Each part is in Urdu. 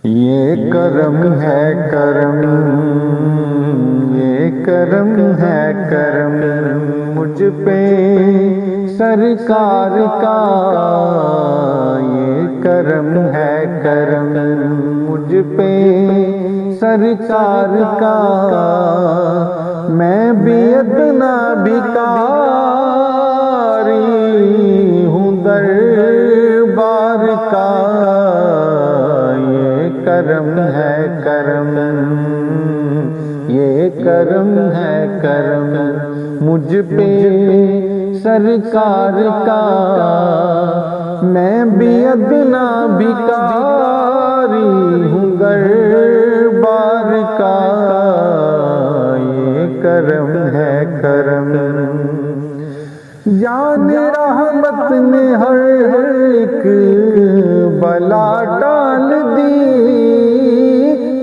یہ کرم ہے کرم، یہ کرم ہے کرم مجھ پہ سرکار کا، یہ کرم ہے کرم مجھ پہ سرکار کا، میں بھی ادنا بھکاری ہوں دربار کا، یہ کرم ہے کرم، یہ کرم ہے کرم مجھ پہ سرکار کا، میں بھی ادنا بھکاری ہوں دربار کا، یہ کرم ہے کرم۔ جان رحمت نے ہر ایک بلا ٹال دی،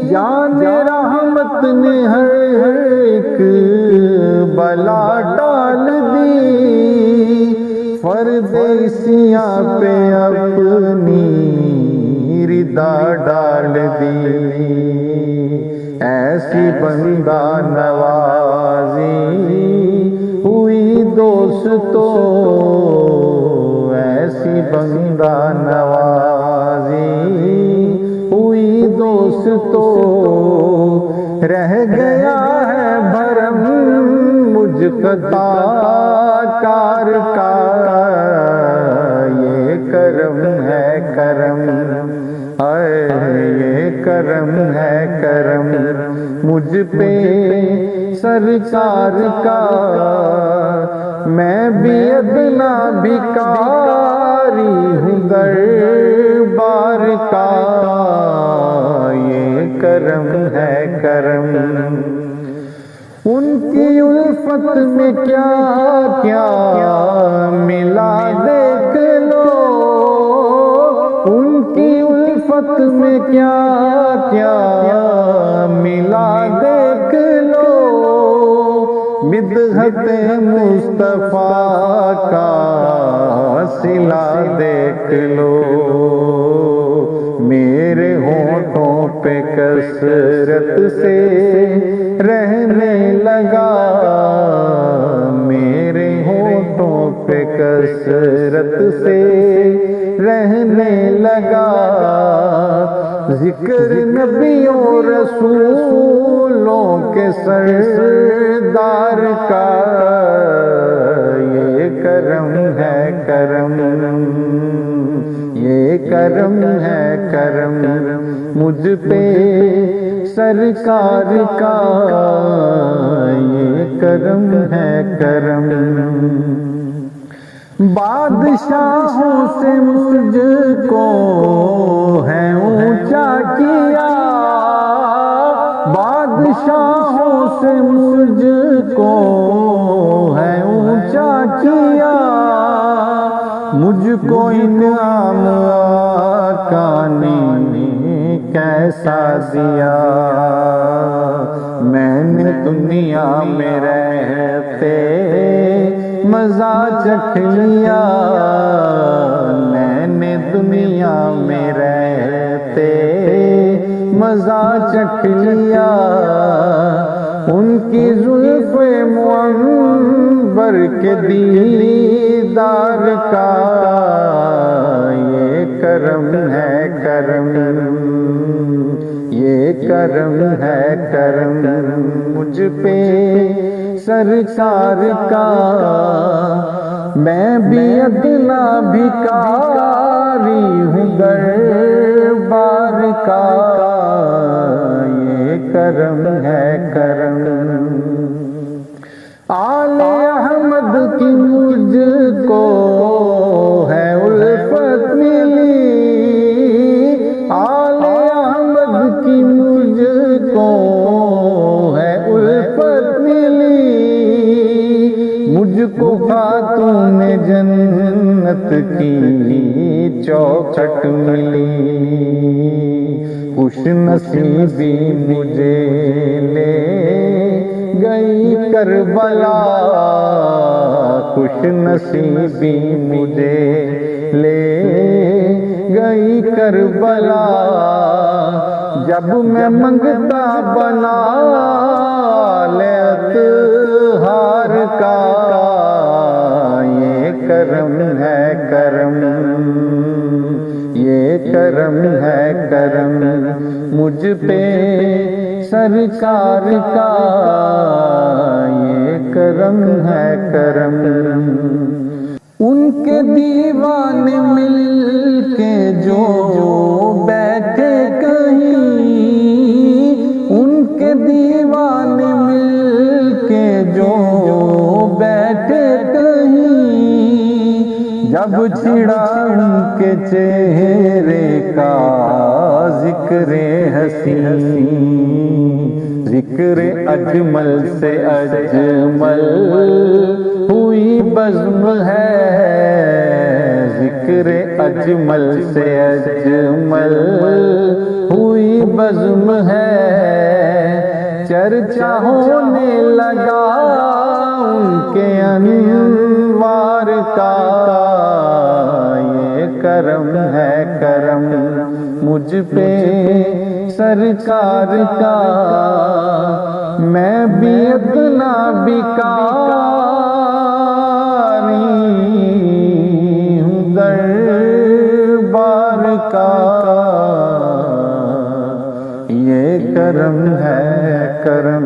جان رحمت نے ہر ایک بلا ٹال دی، پردیسیاں پہ اپنی ردا ڈال دی، ایسی بندہ نوازی ہوئی دوستو، ایسی بندہ نوازی ہوئی دوستو، رہ گیا ہے بھرم مجھ خطا کار کا، یہ کرم ہے کرم، یہ کرم ہے کرم مجھ پہ سرکار کا، میں بھی ادنا بھکاری ہوں دربار کا، یہ کرم ہے کرم۔ ان کی الفت میں کیا کیا ملا دیکھ لو، ان کی الفت میں کیا کیا ملا دیکھ لو، مدحت مصطفیٰ کا صلہ دیکھ لو، میرے ہونٹوں پہ کثرت سے رہنے لگا، میرے ہونٹوں پہ کثرت سے رہنے لگا، ذکر نبیوں رسولوں کے سردار کا، یہ کرم ہے کرم، یہ کرم ہے کرم مجھ پہ سرکار کا، یہ کرم ہے کرم۔ بادشاہوں سے مجھ کو ہے اونچا کیا، بادشاہوں سے مجھ کو ہے اونچا کیا، مجھ کو انعام آقا نے کیسا دیا، میں نے دنیا میں رہتے مزہ چکھ لیا، میں نے دنیا میں رہتے مزہ چکھ لیا، ان کی زلف منور کے دیدار کا، یہ کرم ہے کرم، یہ کرم ہے کرم مجھ پہ سرکار کا، میں بھی ادنا بھکاری ہوں دربار کا، یہ کرم ہے کرم۔ آل احمد کی مجھ کو ہے الفت ملی، آل احمد کی مجھ کو ہے الفت ملی، مجھ کو خاتون جنت کی چوکھٹ ملی، خوش نصیبی مجھے لے گئی کربلا، خوش نصیبی مجھے لے گئی کربلا جب میں منگتا بنا لے اطہار کا، یہ کرم ہے کرم، یہ کرم ہے کرم مجھ پہ سرکار کا، یہ کرم ہے کرم۔ ان کے دیوانے مل کے جو بیٹھے کہیں، ان کے دیوانے مل کے جو بیٹھے کہیں، جب چھڑا ان کے چہرے کا ذکر حسین، ذکر اجمل سے اجمل ہوئی بزم ہے، ذکر اجمل سے اجمل ہوئی بزم ہے، چرچا ہونے لگا ان کے انوار کا، یہ کرم ہے کرم مجھ پہ سرکار کا، میں بھی اتنا بیکاری ہوں دربار کا، یہ کرم ہے کرم